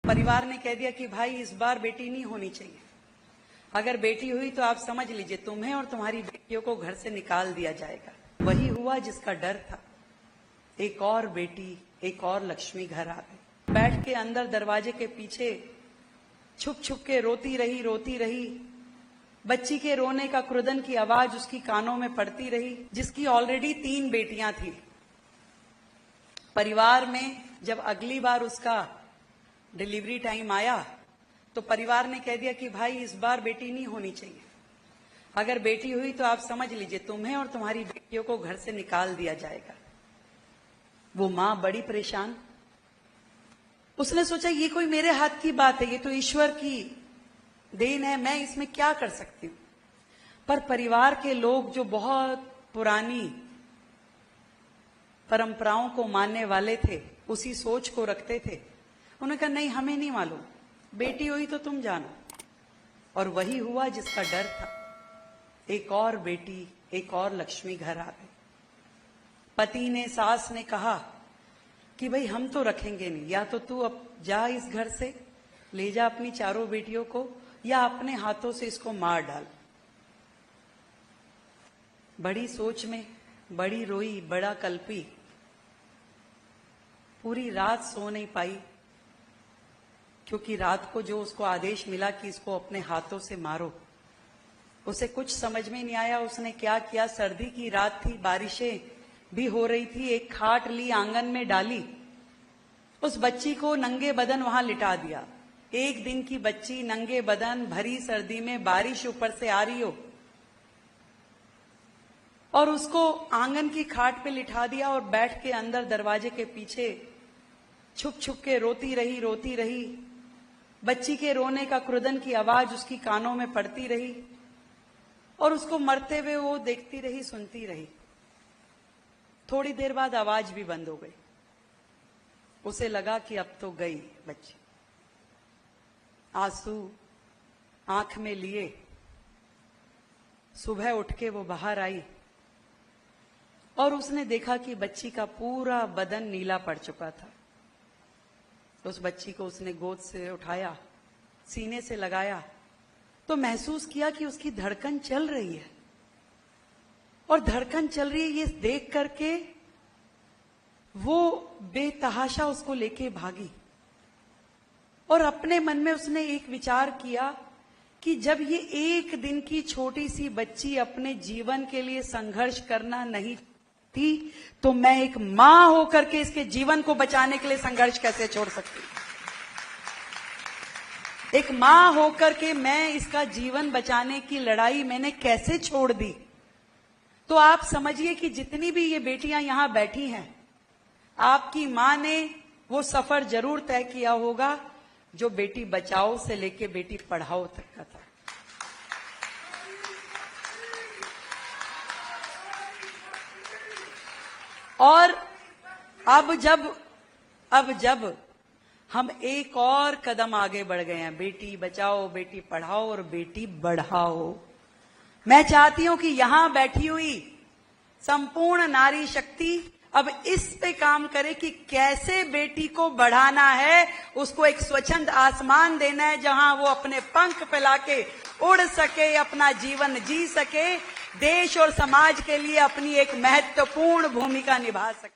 परिवार ने कह दिया कि भाई इस बार बेटी नहीं होनी चाहिए, अगर बेटी हुई तो आप समझ लीजिए तुम्हें और तुम्हारी बेटियों को घर से निकाल दिया जाएगा। वही हुआ जिसका डर था। एक और बेटी, एक और लक्ष्मी घर आ गई। बैठ के अंदर दरवाजे के पीछे छुप छुप के रोती रही। बच्ची के रोने का क्रुदन की आवाज उसकी कानों में पड़ती रही, जिसकी ऑलरेडी 3 बेटियां थी। परिवार में जब अगली बार उसका डिलीवरी टाइम आया तो परिवार ने कह दिया कि भाई इस बार बेटी नहीं होनी चाहिए, अगर बेटी हुई तो आप समझ लीजिए तुम्हें और तुम्हारी बेटियों को घर से निकाल दिया जाएगा। वो मां बड़ी परेशान। उसने सोचा ये कोई मेरे हाथ की बात है, ये तो ईश्वर की देन है, मैं इसमें क्या कर सकती हूं। पर परिवार के लोग जो बहुत पुरानी परंपराओं को मानने वाले थे, उसी सोच को रखते थे, उन्होंने कहा नहीं हमें नहीं मालूम, बेटी हुई तो तुम जानो। और वही हुआ जिसका डर था। एक और बेटी, एक और लक्ष्मी घर आ गई। पति ने, सास ने कहा कि भाई हम तो रखेंगे नहीं, या तो तू अब जा इस घर से, ले जा अपनी 4 बेटियों को, या अपने हाथों से इसको मार डाल। बड़ी सोच में बड़ी रोई, बड़ा कल्पी, पूरी रात सो नहीं पाई, क्योंकि रात को जो उसको आदेश मिला कि इसको अपने हाथों से मारो, उसे कुछ समझ में नहीं आया। उसने क्या किया, सर्दी की रात थी, बारिशें भी हो रही थी, एक खाट ली, आंगन में डाली, उस बच्ची को नंगे बदन वहां लिटा दिया। 1 दिन की बच्ची नंगे बदन, भरी सर्दी में, बारिश ऊपर से आ रही हो, और उसको आंगन की खाट पे लिटा दिया और बैठ के अंदर दरवाजे के पीछे छुप छुप के रोती रही। बच्ची के रोने का क्रुदन की आवाज उसकी कानों में पड़ती रही, और उसको मरते हुए वो देखती रही, सुनती रही। थोड़ी देर बाद आवाज भी बंद हो गई। उसे लगा कि अब तो गई बच्ची। आंसू आंख में लिए सुबह उठ के वो बाहर आई, और उसने देखा कि बच्ची का पूरा बदन नीला पड़ चुका था। उस बच्ची को उसने गोद से उठाया, सीने से लगाया, तो महसूस किया कि उसकी धड़कन चल रही है, और धड़कन चल रही है ये देख करके वो बेतहाशा उसको लेके भागी। और अपने मन में उसने एक विचार किया कि जब ये 1 दिन की छोटी सी बच्ची अपने जीवन के लिए संघर्ष करना नहीं थी, तो मैं एक मां होकर के इसके जीवन को बचाने के लिए संघर्ष कैसे छोड़ सकती हूं। एक मां होकर के मैं इसका जीवन बचाने की लड़ाई मैंने कैसे छोड़ दी। तो आप समझिए कि जितनी भी ये बेटियां यहां बैठी हैं, आपकी मां ने वो सफर जरूर तय किया होगा जो बेटी बचाओ से लेके बेटी पढ़ाओ तक का था। और अब जब हम एक और कदम आगे बढ़ गए हैं, बेटी बचाओ, बेटी पढ़ाओ और बेटी बढ़ाओ, मैं चाहती हूं कि यहां बैठी हुई संपूर्ण नारी शक्ति अब इस पे काम करे कि कैसे बेटी को बढ़ाना है, उसको एक स्वच्छंद आसमान देना है जहां वो अपने पंख फैला के उड़ सके, अपना जीवन जी सके, देश और समाज के लिए अपनी एक महत्वपूर्ण भूमिका निभा सके।